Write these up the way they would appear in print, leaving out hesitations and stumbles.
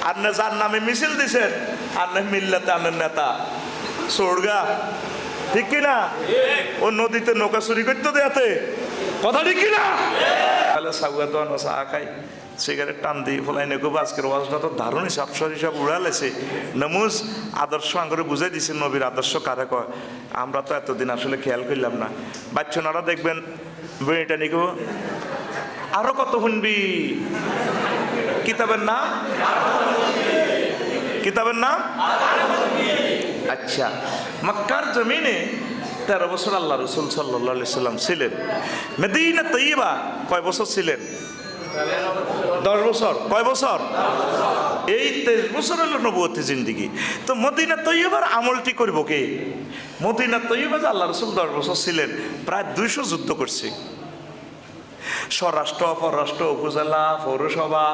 আর না যার নামে মিছিল দিছেন আর না মিল্লাতে আনের নেতা সোড়গা, ঠিক কিনা? ও নদীতে নৌকা চুরি করতে দেয়াতে, কথা ঠিক কিনা? তাহলে সাগুয়া তো চা খাই, সিগারেট টান দিই ফলাই নেকো। আজকের ওয়াজটা তো দারুণ হিসাব হিসাব উড়ালেছে। নমুজ আদর্শ আঙ্গরে বুঝাই দিছে নবীর আদর্শ কারে কয়। আমরা তো এতদিন আসলে খেয়াল করলাম না। বাচ্চারা দেখবেন বইটা নিকো আরো কত শুনবি, কিতাবের নাম, কিতাবের নাম। আচ্ছা, মক্কার জমিনে 13 বছর আল্লাহ রসুল সাল্লাল্লাহু আলাইহি সাল্লাম ছিলেন। মদিনা তৈয়বা কয় বছর ছিলেন? 10 বছর। কয় বছর? এই 23 বছর হলো নবুয়তি জিন্দিগি। তো মদিনা তৈয়বার আমলটি করব কে? মদিনা তৈয়বা যে আল্লাহ রসুল 10 বছর ছিলেন, প্রায় 200 যুদ্ধ করছে। স্বরাষ্ট্র, পররাষ্ট্র, উপজেলা, পৌরসভা,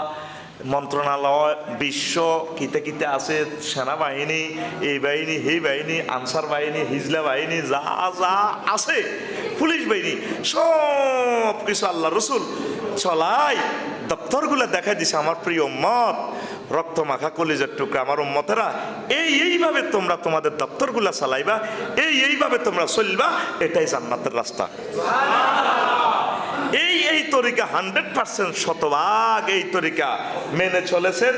মন্ত্রণালয়, বিশ্ব কিতে কিতে আছে, সেনাবাহিনী, এই বাহিনী, সেই বাহিনী, আনসার বাহিনী, হিজলা বাহিনী, যা যা আছে, পুলিশ বাহিনী, সব কিছু আল্লাহ রসুল চলাই দপ্তরগুলো দেখা দিছে। আমার প্রিয় উম্মত, রক্ত মাখা কলিজার টুকরা আমার উম্মতেরা, এইভাবে তোমরা তোমাদের দপ্তরগুলা চালাইবা, এইভাবে তোমরা চলবা, এটাই জান্নাতের রাস্তা। এই তরিকা 100% শতভাগ এই তরিকা মেনে চলেছেন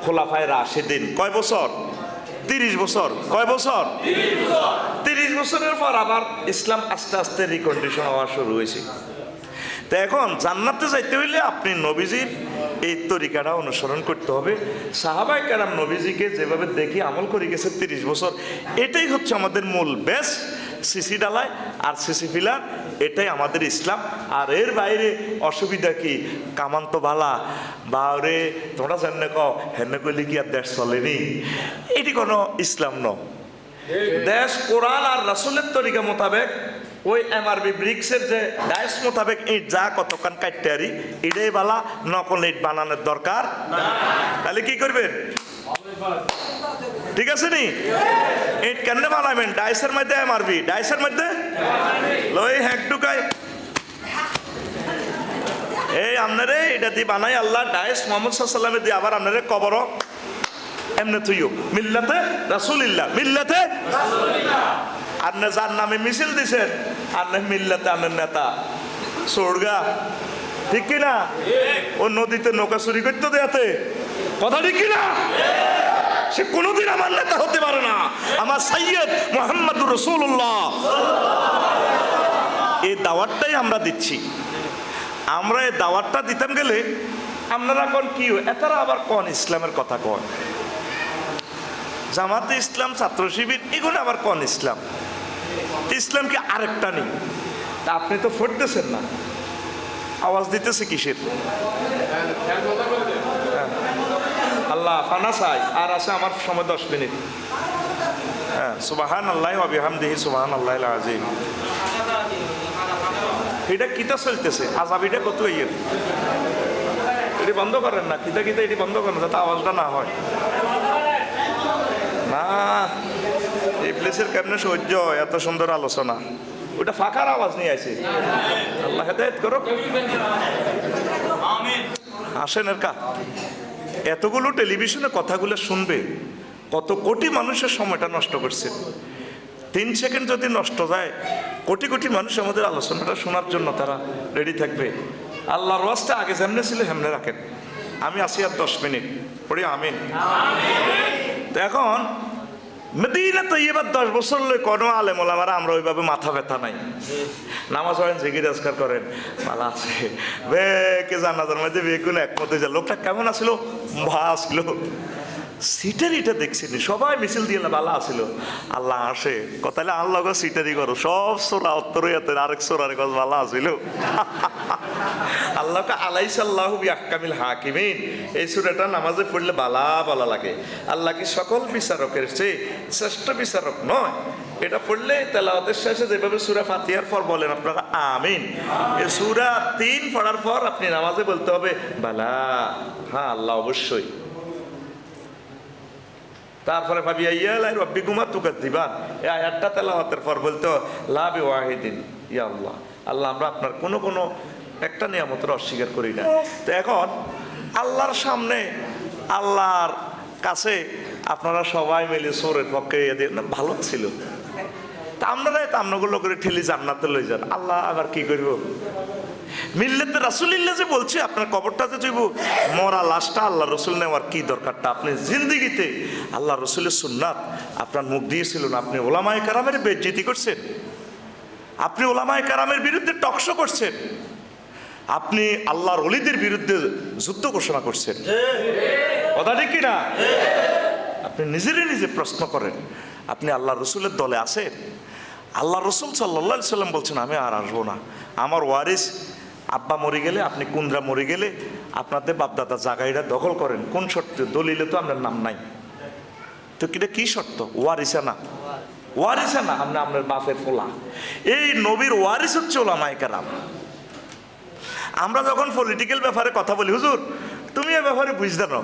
খোলাফায়ে রাশিদিন। কয় বছর? 30 বছর। কয় বছর? 30 বছরের পর আবার ইসলাম আস্তে আস্তে রিকন্ডিশন হওয়া শুরু হয়েছে। তো এখন জান্নাতে যাইতে হইলে আপনি নবীজির এই তরিকাটা অনুসরণ করতে হবে। সাহাবায়ে কেরাম নবীজিকে যেভাবে দেখি আমল করে গেছে 30 বছর, এটাই হচ্ছে আমাদের মূল বেস। সিসি ডালায় আর সিসি ফিলার, এটাই আমাদের ইসলাম। আর এর বাইরে অসুবিধা কি? কামান্ত ভালা বা ওরে তোমরা জানে ক হেনে কইলে কি আর দেশ চলেনি, এটি কোনো ইসলাম ন। দেশ কোরআন আর রাসূলের তরিকা মোতাবেক, ওই এমআরবি ব্রিক্সের যে ডাইস মোতাবেক ইট যা কতক্ষণ কাটতে আরি, এটাই বালা, নকল ইট বানানোর দরকার। তাহলে কি করবেন? ঠিক আছে নি? ইট কেন বানাবেন? ডাইসের মধ্যে এমআরবি, ডাইসের মধ্যে লই হ্যাক ঢুকাই, এই আপনারে এটা দিয়ে বানাই আল্লাহ ডাইস মোহাম্মদ সাল্লাল্লাহু আলাইহি ওয়াসাল্লামে দিয়ে আবার আপনারে কবর এমনে তুইও মিল্লাতে রাসূলুল্লাহ, মিল্লাতে রাসূলুল্লাহ। আর না যার নামে মিছিল দিছেন আর না মিল্লাতে আনের নেতা সোড়গা, ঠিক কিনা? ও নদীতে নৌকা চুরি করতে দেয়াতে, কথা ঠিক কিনা? সে কোনোদিন আমার নেতা হতে পারে না। আমার সাইয়্যিদ মুহাম্মদুর রাসূলুল্লাহ, এই দাওয়াতটাই আমরা দিচ্ছি। আমরা এই দাওয়াতটা দিতাম গেলে আপনারা কোন কি এতারা আবার কোন ইসলামের কথা কোন, জামাতে ইসলাম, ছাত্র শিবির, এগুলো আবার কোন ইসলাম? ইসলাম কি আরেকটা নেই? তা আপনি তো ফুটতেছেন না, আওয়াজ দিতেছে কিসের? আল্লাহ ফানা চাই। আর আছে আমার সময় 10 মিনিট। হ্যাঁ, সুবহানাল্লাহি ওয়া বিহামদিহি সুবহানাল্লাহিল আযীম। এটা কিতা চলতেছে? আযাবিটা কত ইয়ের, এটি বন্ধ করেন না, কিতা কিতা এটি বন্ধ করেন যাতে আওয়াজটা না হয়। না, এই প্লেসের কেমনে সহ্য এত সুন্দর আলোচনা, ওটা ফাঁকার আওয়াজ নিয়ে আছে। আল্লাহ হেদায়েত করুক। আসেন এর কা এতগুলো টেলিভিশনে কথাগুলো শুনবে, কত কোটি মানুষের সময়টা নষ্ট করছে। 3 সেকেন্ড যদি নষ্ট যায়, কোটি কোটি মানুষ আমাদের আলোচনাটা শোনার জন্য তারা রেডি থাকবে। আল্লাহর ওয়াস্তে আগে যেমনে ছিল হেমনে রাখেন। আমি আসি আর 10 মিনিট পড়ি, আমিন। তো এখন মদিনা তৈয়বা 10 বছর লই কোনো আলেম ওলামারা আমরা ওইভাবে মাথা ব্যথা নাই। নামাজ পড়েন, জিকির আজকার করেন, ভালো আছে বে কে জান্নাতের মধ্যে বেগুন একমত হয়ে যায়। লোকটা কেমন আসছিল? আসছিল সিটারি, এটা দেখছিনি সবাই মিছিল দিয়ে ভালো আসছিল। আল্লাহ আসে কথালে আল্লাহ সিটারি করো, সব সোরা উত্তর আরেক সোরার কাজ ভালো আসছিল। আল্লাহকে আলাইসাল্লাহু বিআহকামিল হাকিমিন, এই সূরাটা নামাজে পড়লে বালা বালা লাগে। আল্লাহ কি সকল বিচারকের চেয়ে শ্রেষ্ঠ বিচারক নয়? এটা পড়লে তেলাওয়াতের শেষে যেভাবে সূরা ফাতিহার পর বলেন আপনারা আমিন, এই সূরা 3 পড়ার পর আপনি নামাজে বলতে হবে বালা, হ্যাঁ আল্লাহ অবশ্যই। তারপরে ভাবি ইয়ালাই রব্বিকুমা তুকাজ্জিবান, এই আয়াতটা তেলাওয়াতের পর বলতে লা বিওয়াহিদিন, ইয়া আল্লাহ, আল্লাহ আমরা আপনার কোনো একটা নিয়ামতের অস্বীকার করি না। তো এখন আল্লাহর সামনে আল্লাহর কাছে আপনারা সবাই মিলে সোরের পক্ষে ভালো ছিল, তা আপনারাই তো আপনাগুলো করে ঠেলি জান্নাতে লই যান। আল্লাহ আবার কি করব? মিল্লাতে রাসূলিল্লাহ যে বলছে আপনার কবরটাতে যাইব, মরা লাশটা আল্লাহ রসুল নেওয়ার কি দরকারটা? আপনি জিন্দিগিতে আল্লাহ রসুলের সুন্নাত আপনার মুখ দিয়েছিলেন, আপনি ওলামায়ে কেরামের বেইজ্জতি করছেন, আপনি ওলামায়ে কেরামের বিরুদ্ধে টকশো করছেন, আপনি আল্লাহর ওলিদের বিরুদ্ধে যুদ্ধ ঘোষণা করছেন। কথা ঠিক কিনা? আপনি নিজেরই নিজে প্রশ্ন করেন, আপনি আল্লাহ রসুলের দলে আছেন? আল্লাহ রসুল সাল্লাল্লাহু আলাইহি সাল্লাম বলছেন আমি আর আসবো না, আমার ওয়ারিস আব্বা মরে গেলে, আপনি কুন্দ্রা মরে গেলে আপনাদের বাপদাদা জায়গাটা দখল করেন। কোন শর্তে? দলিলে তো আপনার নাম নাই, তো কিটা কি শর্ত? ওয়ারিসা না, ওয়ারিসা না, আপনি আপনার বাপের ফোলা। এই নবীর ওয়ারিস হচ্ছে ওলামায়ে কেরাম। আমরা যখন পলিটিক্যাল ব্যাপারে কথা বলি, হুজুর তুমি এ ব্যাপারে বুঝতে না,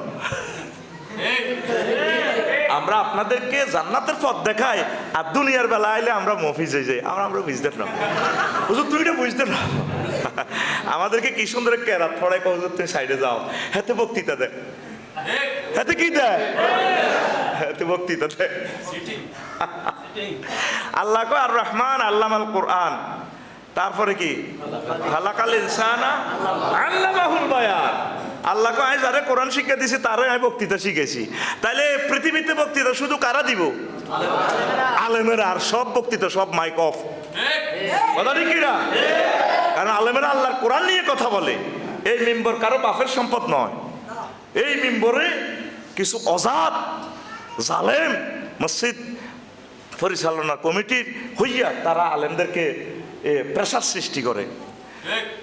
আমরা আপনাদেরকে জান্নাতের পথ দেখাই, আর দুনিয়ার বেলা আইলে আমরা মফিজ হয়ে যাই, আমরা বুঝতে না। হুজুর তুমি এটা বুঝতে না, আমাদেরকে কি সুন্দর কেরাত পড়ায়, হুজুর তুমি সাইডে যাও, হাতে বক্তৃতা দেয়, হাতে কি দেয়, হাতে বক্তৃতা দেয়। আল্লাহ কো আর রহমান আল্লামাল কোরআন, তারপরে কি খালাকাল ইনসানা আল্লামাহুল বায়ান। আল্লাহ কো আমি যারা কোরআন শিক্ষা দিছি তারে আমি বক্তৃতা শিখেছি। তাইলে পৃথিবীতে বক্তৃতা শুধু কারা দিব? আলেমেরা। আর সব বক্তৃতা সব মাইক অফ। কথা ঠিক কিনা? কারণ আলেমেরা আল্লাহর কোরআন নিয়ে কথা বলে। এই মিম্বর কারো বাপের সম্পদ নয়। এই মিম্বরে কিছু অজাত জালেম মসজিদ পরিচালনা কমিটির হইয়া তারা আলেমদেরকে প্রেসার সৃষ্টি করে।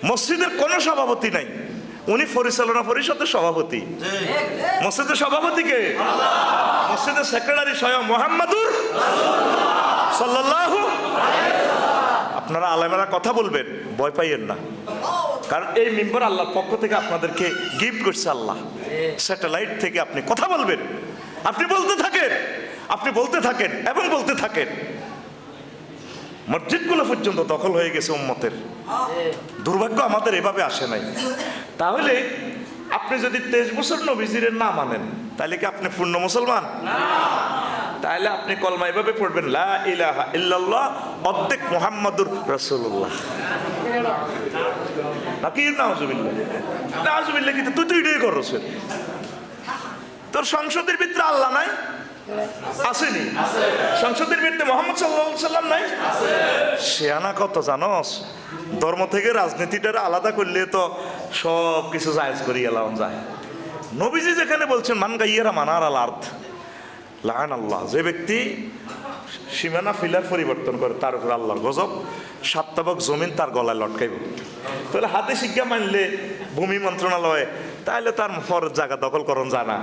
মসজিদের কোনো সভাপতি নাই, উনি পরিচালনা পরিষদের সভাপতি। মসজিদের সভাপতি কে? মসজিদের সেক্রেটারি স্বয়ং মুহাম্মাদুর সাল্লাল্লাহু। আপনারা আলেমেরা কথা বলবেন, ভয় পাইয়েন না, কারণ এই মিম্বর আল্লাহর পক্ষ থেকে আপনাদেরকে গিফট করছে আল্লাহ। স্যাটেলাইট থেকে আপনি কথা বলবেন, আপনি বলতে থাকেন, আপনি বলতে থাকেন এবং বলতে থাকেন। মসজিদগুলো পর্যন্ত দখল হয়ে গেছে উম্মতের। দুর্ভাগ্য আমাদের এভাবে আসে নাই। তাহলে আপনি যদি 23 বছর নবীজির না মানেন, তাহলে কি আপনি পূর্ণ মুসলমান? তাহলে আপনি কলমা এভাবে পড়বেন, লা ইলাহা ইল্লাল্লাহ অর্ধেক মুহাম্মাদুর রাসূলুল্লাহ। নাকি নাউজুবিল্লাহ? নাউজুবিল্লাহ কি তুই এটাই করছ? তোর সংসদের ভিতরে আল্লাহ নাই? আসেনি। সংসদের ভিতরে মুহাম্মদ সাল্লাল্লাহু আলাইহি সাল্লাম নাই? শেয়ানা কত জানোস? ধর্ম থেকে রাজনীতিটা আলাদা করলে তো সব কিছু জায়েজ করি এলাম যায়। নবীজি যেখানে বলছেন মান গাইয়ারা মানার আল আর্থ লাআন আল্লাহ, যে ব্যক্তি সীমানা ফিলার পরিবর্তন করে তার উপর আল্লাহর গজব, 7 তাবক জমিন তার গলায় লটকাইব। তাহলে হাতে শিক্ষা মানলে ভূমি মন্ত্রণালয়ে, তাহলে তার ফরের জায়গা দখল করন জানা,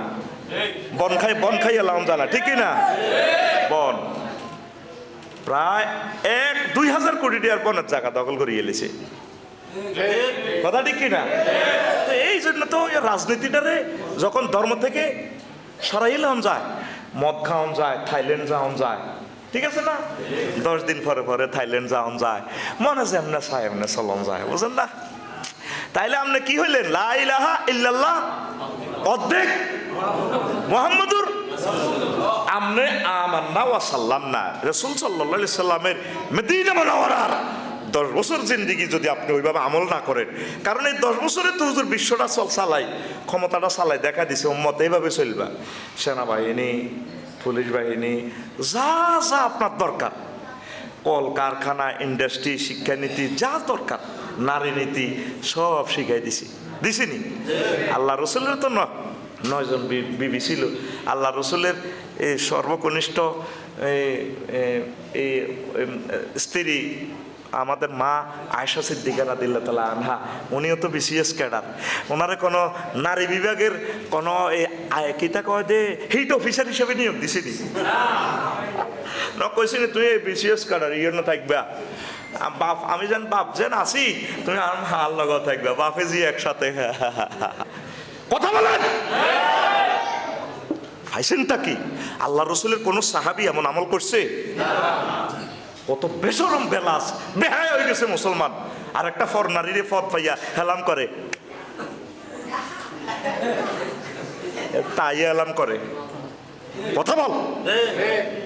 বন খাই এলাম জানা, ঠিক না? বন প্রায় 1-2,000 কোটি টাকার বনের জায়গা দখল করে এলেছে। কথা ঠিক কিনা? তো এই জন্য তো রাজনীতিটারে যখন ধর্ম থেকে সরাইলাম যায়, মদ খাওয়ান যায়, থাইল্যান্ড যাওয়ান যায়, ঠিক আছে না? 10 দিন পরে পরে থাইল্যান্ড যাওয়ান যায়, মনে যে এমনি চাই এমনি চলন যায়, বুঝলেন না? তাইলে আপনি কি হইলেন? লা ইলাহা ইল্লাল্লাহ অর্ধেক মুহাম্মাদুর। আমনে আমান্না ওয়া সাল্লামনা। রাসূল সাল্লাল্লাহু আলাইহি সাল্লামের মদিনা মুনাওয়ারার 10 বছর জিন্দেগি যদি আপনি ওইভাবে আমল না করেন, কারণ এই 10 বছরে তো হুজুর বিশ্বটা চালাই, ক্ষমতাটা চালাই দেখা দিছে উম্মত এইভাবে চলবা। সেনাবাহিনী, পুলিশ বাহিনী, যা যা আপনার দরকার, কল কারখানা, ইন্ডাস্ট্রি, শিক্ষানীতি, যা দরকার, নারী নীতি, সব শিখাই দিছিনি। আল্লাহ রসুলের তো 9 জন বিবি ছিল। আল্লাহ রসুলের এই সর্বকনিষ্ঠ স্ত্রী আমাদের মা আয়েশা সিদ্দিকা রাদিয়াল্লাহু তাআলা আনহা, উনিও তো বিসিএস ক্যাডার। ওনারে কোনো নারী বিভাগের কোনো কিতা কয় দে হিট অফিসার হিসেবে নিয়োগ দিছিনি না? কইছি তুই বিসিএস ক্যাডার ইয়ে না থাকবা, বাপ আমি যেন বাপ যেন আসি, তুমি আর লগা থাকবা, বাপে জি একসাথে। কথা বলেন ভাইসেনটা কি? আল্লাহ রসুলের কোন সাহাবী এমন আমল করছে? কত বেশরম বেলাস বেহায়া হয়ে গেছে মুসলমান। আর একটা ফর নারীরে পথ পাইয়া হেলাম করে, তাই এলাম করে। কথা বল।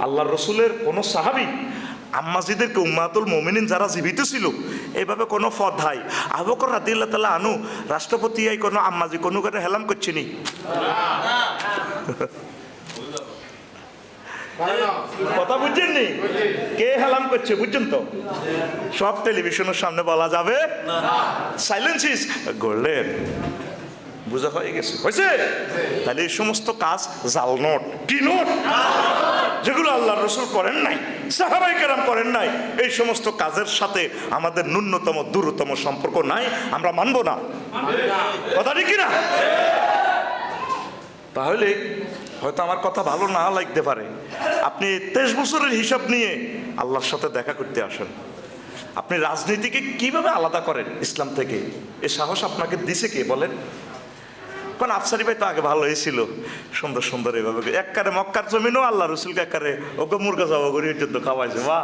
আল্লাহ রসুলের কোন সাহাবী আম্মাজিদেরকে উম্মাতুল মুমিনিন যারা জীবিত ছিল এইভাবে কোনো ফদাই আবু বকর রাদিয়াল্লাহু তাআলা আনহু রাষ্ট্রপতি এই কোনো আম্মাজি কোনো করে হেলাম করছে নি? কথা বুঝছেন নি? কে হেলাম করছে বুঝছেন তো? সব টেলিভিশনের সামনে বলা যাবে না। Silence is golden. বুঝা হয়ে গেছে? হয়েছে? তাহলে এই সমস্ত কাজ জাল নোট, কি নোট, যেগুলো আল্লাহ রসুল করেন নাই, সাহাবাই কেরাম করেন নাই, এই সমস্ত কাজের সাথে আমাদের ন্যূনতম দূরতম সম্পর্ক নাই, আমরা মানব না। কথা ঠিক না? তাহলে হয়তো আমার কথা ভালো না লাগতে পারে, আপনি 23 বছরের হিসাব নিয়ে আল্লাহর সাথে দেখা করতে আসেন। আপনি রাজনীতিকে কিভাবে আলাদা করেন ইসলাম থেকে? এ সাহস আপনাকে দিছে কে বলেন? কারণ আফসারি ভাই তো আগে ভালো হয়েছিল, সুন্দর সুন্দর এইভাবে একবারে মক্কার জমিনও আল্লাহ রসুলকে একবারে ওকে মুরগা যাওয়া করি যুদ্ধ খাওয়াইছে। বা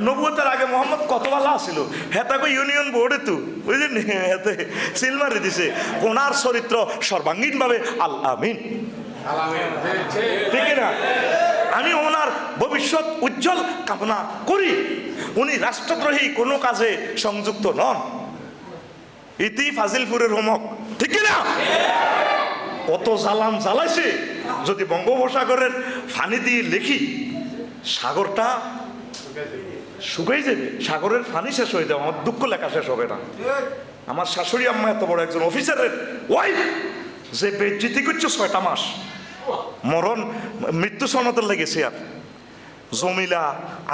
নবুয়তের আগে মোহাম্মদ কত ভালো আসছিল, হেতাকে ইউনিয়ন বোর্ডে তো বুঝলেন, হেতে সিল মারি দিছে। ওনার চরিত্র সর্বাঙ্গীনভাবে আল্লাহ আমিন, ঠিক না? আমি ওনার ভবিষ্যৎ উজ্জ্বল কামনা করি। উনি রাষ্ট্রদ্রোহী কোনো কাজে সংযুক্ত নন। ইতি ফাজিলপুরের হোমক, ঠিক না? কত জ্বালান জ্বালাইছে। যদি বঙ্গোপসাগরের ফানি দিয়ে লিখি, সাগরটা শুকাই যাবে, সাগরের ফানি শেষ হয়ে যাবে, আমার দুঃখ লেখা শেষ হবে না। আমার শাশুড়ি আম্মা এত বড় একজন অফিসারের ওয়াইফ, যে বেজ্জিতি করছে 6টা মাস, মরণ মৃত্যু সনদের লেগেছে। আর জমিলা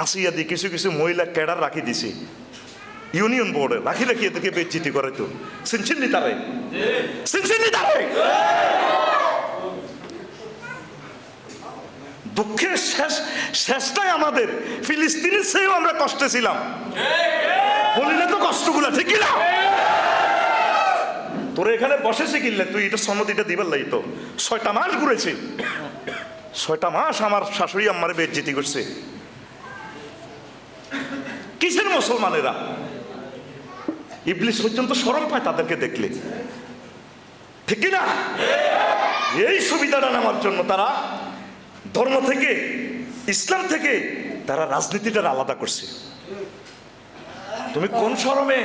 আসিয়া দি কিছু কিছু মহিলা ক্যাডার রাখি দিছে ইউনিয়ন বোর্ডে, রাখি রাখি এদেরকে বেজ্জিতি করে। তো সিনসিনি তারে, সিনসিনি তারে। দুঃখের শেষটাই আমাদের ফিলিস্তিনের চেয়েও আমরা কষ্টে ছিলাম, বলি না তো কষ্টগুলা, ঠিক না? তোরা এখানে বসেছে কিনলে তুই এটা সনদ এটা দিবার লাগি তো 6টা মাস ঘুরেছে, 6টা মাস আমার শাশুড়ি আম্মারে বেজ্জিতি করছে। কিসের মুসলমানেরা? ইবলিস পর্যন্ত শরম পায় তাদেরকে দেখলে, ঠিক না? এই সুবিধাটা নেওয়ার জন্য তারা ধর্ম থেকে, ইসলাম থেকে তারা রাজনীতিটা আলাদা করছে। তুমি কোন শরমে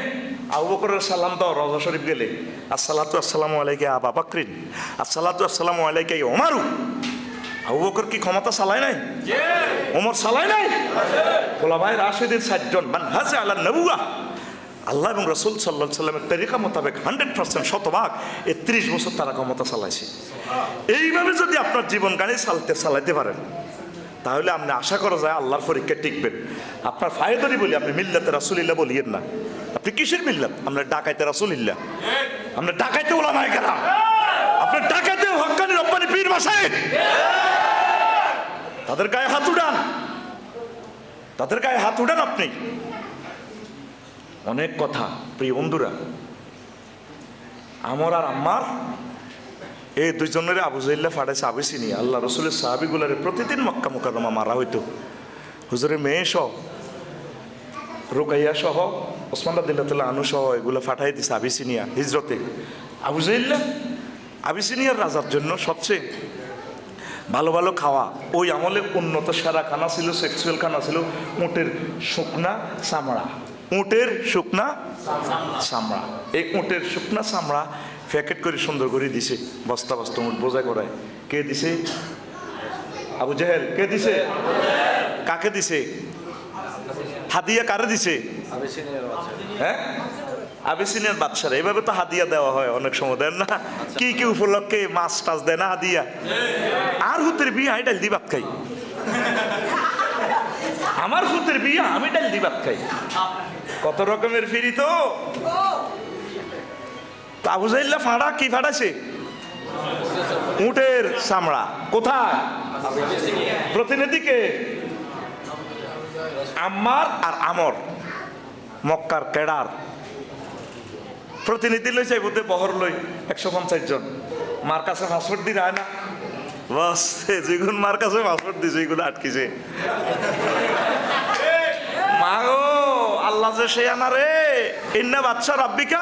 আবু বকরের সালাম দাও রওজা শরীফ গেলে? আসসালাতু আসসালামু আলাইকা আবা বকরিন, আসসালাতু আসসালামু আলাইকা ওমর। আবু বকর কি ক্ষমতা চালায় নাই? ওমর চালায় নাই? খোলাফায়ে রাশিদিন 4 জন মানহাজে আলা নবুওয়া, আল্লাহ এবং রাসূল সাল্লাল্লাহু আলাইহি ওয়াসাল্লামের তরিকা মোতাবেক 100% শতভাগ 30 বছর তারা ক্ষমতা চালাইছে। এইভাবে যদি আপনার জীবন গাড়ি চালাইতে পারেন, তাহলে আপনি আশা করা যায় আল্লাহর পরীক্ষা টিকবেন। আপনার ফায়দারি বলি, আপনি মিল্লাতে রাসূলিল্লাহ বলিয়েন না। আপনি কিসের মিল্লাত? আমরা ডাকাইতে রাসূলিল্লাহ, আমরা ডাকাইতে উলামায়ে কেরাম, আপনার ডাকাইতে হক্কানি রব্বানি পীর মাশায়েখ। তাদের গায়ে হাত উঠান, তাদের গায়ে হাত উঠান আপনি। অনেক কথা প্রিয় বন্ধুরা, আমার আর আম্মার এই দুইজনের আবু জাইল্লা ফাটাইছে আবিসিনিয়া। আল্লাহ রসুলের সাহাবিগুলারে প্রতিদিন মক্কা মুকাররমা মারা হইতো। হুজুরের মেয়ে সহ, রুকাইয়া সহ, ওসমান রাদিয়াল্লাহু আনহু সহ এগুলো ফাটাই দিছে আবিসিনিয়া হিজরতে। আবু জাইল্লা আবিসিনিয়ার রাজার জন্য সবচেয়ে ভালো ভালো খাওয়া, ওই আমলে উন্নত সেরা খানা ছিল, সেক্সুয়াল খানা ছিল উটের শুকনা চামড়া, উটের শুকনা চামড়া। এই উটের শুকনা চামড়া প্যাকেট করে সুন্দর করে দিছে, বস্তা বস্তা উট বোঝা করায়। কে দিছে? আবু জাহেল। কে দিছে? কাকে দিছে? হাদিয়া কারে দিছে? হ্যাঁ, আবিসিনিয়ার বাদশারা। এভাবে তো হাদিয়া দেওয়া হয়, অনেক সময় দেন না? কি কি উপলক্ষে মাছ টাছ দেয় না হাদিয়া? আর হুতের বিয়ে আমি ডাল দি ভাত খাই, আমার হুতের বিয়ে আমি ডাল দি ভাত খাই। কত রকমের ফিরি তো। আবু জাইল্লা ফাঁড়া কি ফাটাইছে? উটের চামড়া। কোথায়? প্রতিনিধিকে আম্মার আর আমর, মক্কার কেডার প্রতিনিধি লই চাইব বহর লই 150 জন। মার কাছে পাসপোর্ট দি রায় না, বাস যেগুন মার কাছে পাসপোর্ট দিছে এগুলো আটকিছে। মা গো, আল্লাহ যে সে আনা রে, ইন্না বাচ্চা রাব্বিকা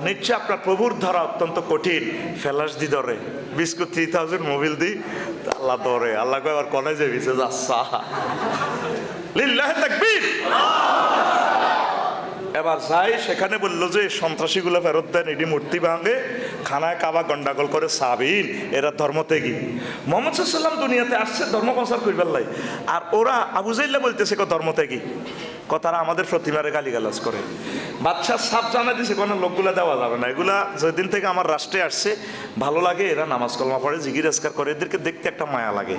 নিশ্চয় আপনার প্রভুর ধরা অত্যন্ত কঠিন। ফেলাস দি ধরে বিস্কুট 3000 মোবিল দি আল্লাহ ধরে। আল্লাহ আবার কনে যে বিছে যাচ্ছা লিল্লাহি তাকবীর। এবার যাই সেখানে বললো যে সন্ত্রাসীগুলো ফেরত দেন, এটি মূর্তি ভাঙে, খানায় কাবা গন্ডাগোল করে সাবিন, এরা ধর্ম ত্যাগী। মোহাম্মদ সাল্লাম দুনিয়াতে আসছে ধর্ম প্রচার করবার লাই, আর ওরা আবু জাইল্লা বলতেছে ধর্ম ত্যাগী, তারা আমাদের প্রতিমারে গালিগালাজ করে। বাদশাহ সাপ জানা দিছে কোনো লোকগুলা দেওয়া যাবে না, এগুলা যেদিন থেকে আমার রাষ্ট্রে আসছে ভালো লাগে, এরা নামাজ কলমা পড়ে, জিকির আজকার করে, এদেরকে দেখতে একটা মায়া লাগে।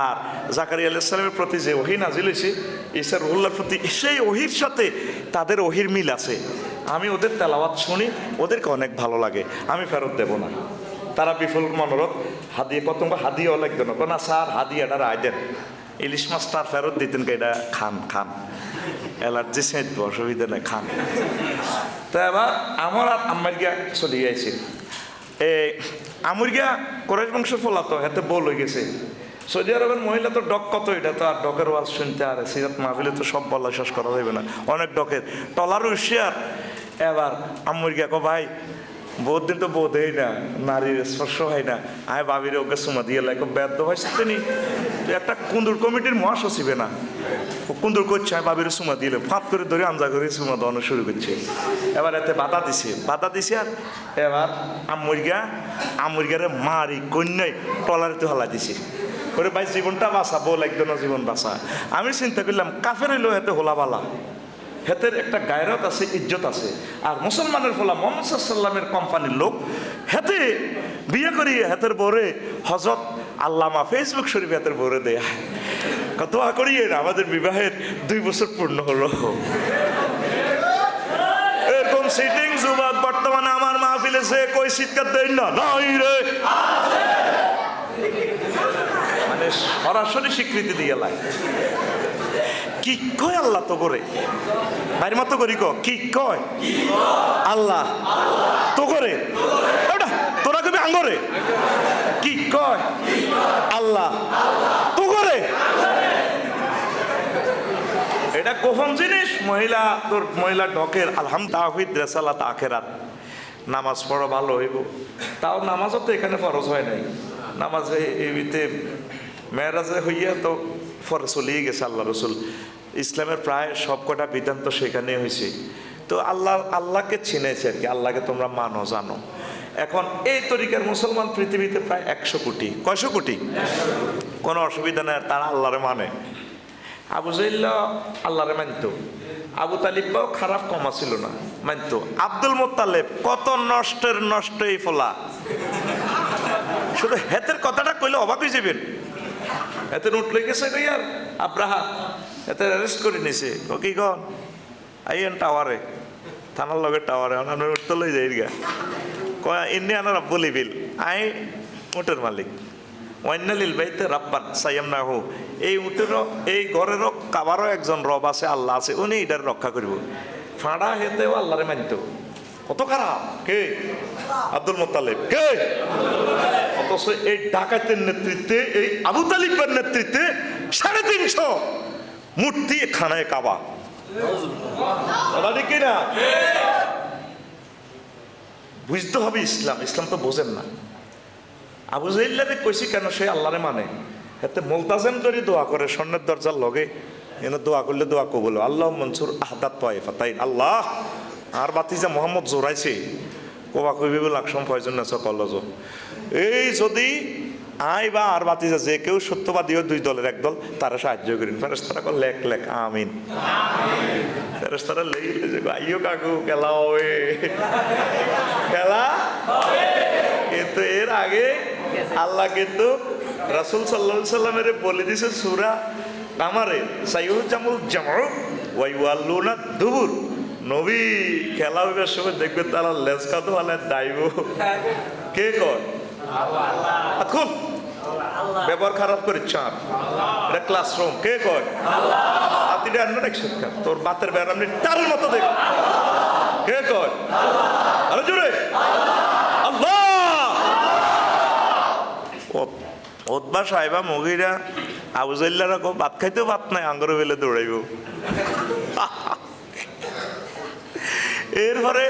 আর জাকারিয়া আলাইহিস সালামের প্রতি যে ওহী নাজিল হয়েছে ঈসা রুহুল্লাহর প্রতি, সেই ওহীর সাথে তাদের ওহীর মিল আছে। আমি ওদের তেলাওয়াত শুনি, ওদেরকে অনেক ভালো লাগে, আমি ফেরত দেব না। তারা বিফল মনোরথ হাদিয়ে প্রথম হাদিয়েও লাগতো না, না স্যার হাদিয়াটা রায় দেন, ইলিশ মাছটা ফেরত দিতেন, এটা খান খান, অ্যালার্জি সেঁত অসুবিধা নেই, খান। তো এবার আমার আর আমার গিয়া চলে গেছে, আমার গিয়া কোরাইশ বংশ ফলাতো হাতে বল হয়ে গেছে। সৌদি আরবের মহিলা তো ডক কত, এটা তো আর ডকের ওয়াজ শুনতে আর সিরাত মাহফিলে তো সব বলা শেষ করা যাবে না, অনেক ডকের টলার হুশিয়ার। এবার আমার গিয়া ভাই বহুত দিন তো বোধ হয় না, নারীর স্পর্শ হয় না, আয় বাবির ওকে সুমা দিয়ে লাগে ব্যর্থ হয়েছে তিনি একটা কুন্দুর কমিটির মহাসচিবে না, কুন্দুর করছে বাবির সুমা দিলে ফাঁপ করে ধরে আমজা করে সুমা দেওয়ানো শুরু করছে। এবার এতে বাধা দিছে আর এবার আমুরগারে মারি কন্যায় টলারিতে হলা দিছে, করে ভাই জীবনটা বাঁচা, বল একজনের জীবন বাঁচা। আমি চিন্তা করলাম কাফের হইলেও এতে হোলাবালা, হেতের একটা গায়রত আছে, ইজ্জত আছে। আর মুসলমানের ফলা মুহাম্মদ সাল্লামের কোম্পানির লোক, হেতে বিয়ে করিয়ে হেতের বরে হজরত আল্লামা ফেসবুক শরীফ হেতের বরে দেয়, দোয়া করিয়ে আমাদের বিবাহের 2 বছর পূর্ণ হলো। এরকম সিটিং যুবক বর্তমানে আমার মাহফিলে সে কই চিৎকার দেয় না, নাই রে, মানে সরাসরি স্বীকৃতি দিয়ে লাগে। কি কয় আল্লাহ তো করে ভাইয়ের মতো করি কি কয় আল্লাহ তো করে, তোরা কবি আঙ্গরে কি কয় আল্লাহ তো করে। এটা গোপন জিনিস। মহিলা তোর মহিলা ঢকের আলহামদুলিল্লাহ আখেরাত নামাজ পড়া ভালো হইব, তাও নামাজও তো এখানে ফরজ হয় নাই, নামাজে এইতে মেয়েরাজে হইয়া তো ফরজ চলিয়ে গেছে। আল্লাহ রসুল ইসলামের প্রায় সবকটা বিধান তো সেখানে হয়েছে। তো আল্লাহকে চিনেছে আর কি, আল্লাহকে তোমরা মানো জানো। এখন এই তরিকার মুসলমান পৃথিবীতে প্রায় 100 কোটি। কয়শো কোটি? কোনো অসুবিধা নেই, তারা আল্লাহরে মানে। আবু জাইল্লা আল্লাহরে মানত, আবু তালিবাও খারাপ কমা ছিল না, মানত। আব্দুল মোত্তালেব কত নষ্ট এই ফলা, শুধু হেতের কথাটা কইলে অবাক হয়ে যাবেন। এতে নোট লই গেছে আর আব্রাহা এতে অ্যারেস্ট করে নিছে, ও কি কন আইয়েন টাওয়ারে, থানার লগে টাওয়ারে আমি উঠতে লই যাই গা, কয় এমনি আনার বলিবিল আই উটের মালিক, ওয়াইনালিল বাইতে রাব্বান সাইয়াম না হো, এই উটেরও এই ঘরেরও কাবারও একজন রব আছে, আল্লাহ আছে, উনি এটার রক্ষা করব। ফাঁড়া হেতেও আল্লাহরে মানত। কত খারাপ কে? আব্দুল মোত্তালেব কে? অথচ এই ডাকাতের নেতৃত্বে, এই আবু তালিবের নেতৃত্বে 350 মূর্তি খানায় কাবা। ঠিক না? বুঝতে হবে ইসলাম, ইসলাম তো বোঝেন না। আবু জাইল্লারে কইছি কেন সে আল্লাহরে মানে, এতে মুলতাজিম ধরে দোয়া করে স্বর্ণের দরজার লগে, এনে দোয়া করলে দোয়া কবুল। আল্লাহ মনসুর আহদাত তাইফাতাইন, আল্লাহ আর বাতিজা মোহাম্মদ জোরাইছে কোবা কইবে লাকসম ফয়জন নাচ কলজ, এই যদি আই বা আর বাতিজা যে কেউ সত্যবাদী 2 দলের এক দল, তারা সাহায্য করেন। ফেরেশতারা কল লেখ লেখ আমিন। ফেরেশতারা লেইলে যে আইও কাকু খেলা হবে, খেলা হবে। কিন্তু এর আগে আল্লাহ কিন্তু রাসূল সাল্লাল্লাহু আলাইহি সাল্লামের বলে দিয়েছে সূরা কামারে, সাইয়ুজামুল জামউ ওয়া ইউআল্লুনা দুবুর, নবী খেলা হইবার সময় দেখবে তারা লেজ কাঁদো আলে দাইব। কে কয়? এখন ব্যবহার খারাপ করে চাপ, এটা ক্লাসরুম। কে কয়? আতিটা আন্ন একসাথে তোর বাতের বেড়াম তার মতো দেখ। কে কয়? আরো জোরে আল্লাহ। ওতবা সাহেবা মগিরা আবু জাইল্লারা ভাত খাইতেও ভাত নাই, আঙ্গরে বেলে দৌড়াইব। এরপরে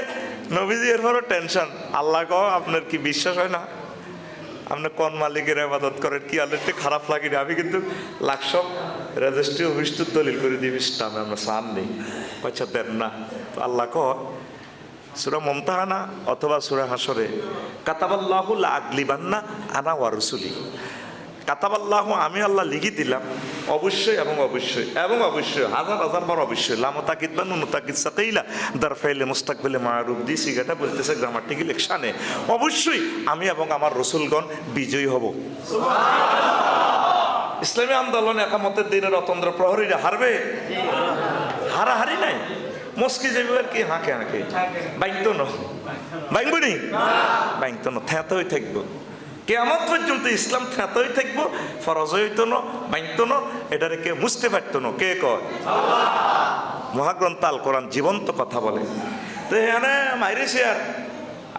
নবীজি এরপরও টেনশন, আল্লাহ কো আপনার কি বিশ্বাস হয় না? আপনি কোন মালিকের ইবাদত করেন, কি আল্লাহ একটু খারাপ লাগে না? আমি কিন্তু লাখসব রেজিস্ট্রি অফিস দলিল করে দিবি ইসলামে আমরা সান নেই, পয়সা দেন না। তো আল্লাহ কয় সূরা মুমতাহানা অথবা সূরা হাসরে, কাতাবাল্লাহু লা আগলিবান্না আনা ওয়া রুসুলি। কাতাবাল্লাহু আমি আল্লাহ লিখে দিলাম, অবশ্যই এবং অবশ্যই এবং অবশ্যই, হাজার হাজার বার অবশ্যই, লামো তাকিদ বা নুনু তাকিদ সাকাইলা দারফাইলে মুস্তাকবিলে মারুফ দি সিগাটা বলতেছে গ্রামাটিক্যাল একশানে, অবশ্যই আমি এবং আমার রসুলগণ বিজয়ী হব। ইসলামী আন্দোলন একামতের দিনের অতন্ত্র প্রহরীরা হারবে? হারাহারি নাই। মস্কি যাবে আর কি হাঁকে হাঁকে, বাইংতো ন বাইংব নি, বাইংতো ন, থ্যাঁত হয়ে থাকবো কেয়ামত পর্যন্ত। ইসলাম থ্যাঁত হয়ে থাকবো, ফরজ হইতো না, বাইংতো না, এটারে কে মুছতে পারতো না। কে কয়? মহাগ্রন্থ আল কোরআন জীবন্ত কথা বলে। তো এখানে মাইরেছে আর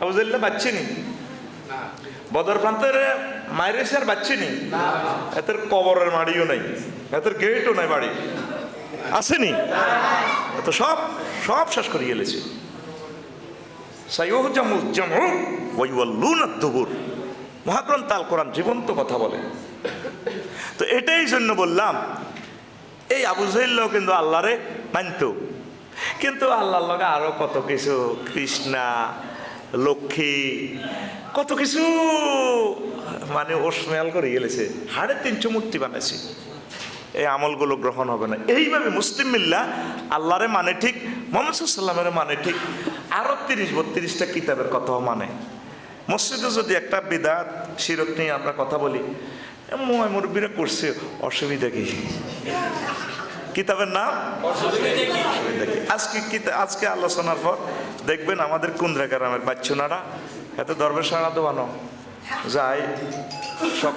আবু জাহল বাচ্চিনি, বদর প্রান্তের মাইরেছে আর বাচ্চিনি, এদের কবরের মাড়িও নাই, এদের গেটও নাই, বাড়ি আসেনি, তো সব সব শেষ করে গেলেছে। মহাগ্রন্থ আল কোরআন জীবন্ত কথা বলে। তো এটাই জন্য বললাম, এই আবু জাহল কিন্তু আল্লাহরে মানত, কিন্তু আল্লাহর লগে আরো কত কিছু, কৃষ্ণা, লক্ষ্মী, কত কিছু মানে ও স্মেল করে গেলেছে। 350 মূর্তি বানাইছে। এই আমলগুলো গ্রহণ হবে না। এইভাবে মুসলিম মিল্লা আল্লাহরে মানে ঠিক, মুহাম্মদ সাল্লাল্লাহু আলাইহি মানে ঠিক, আরো 30-32টা কিতাবের কথাও মানে। মসজিদে যদি একটা বিদআত শিরক নিয়ে আমরা কথা বলি, মুরব্বীরা করছে, অসুবিধা কি? কিতাবের নাম আজকে আলোচনার পর দেখবেন আমাদের কুন্দ্রা গ্রামের বাচ্চুনারা এত দরবেশ দোয়ানো যায়।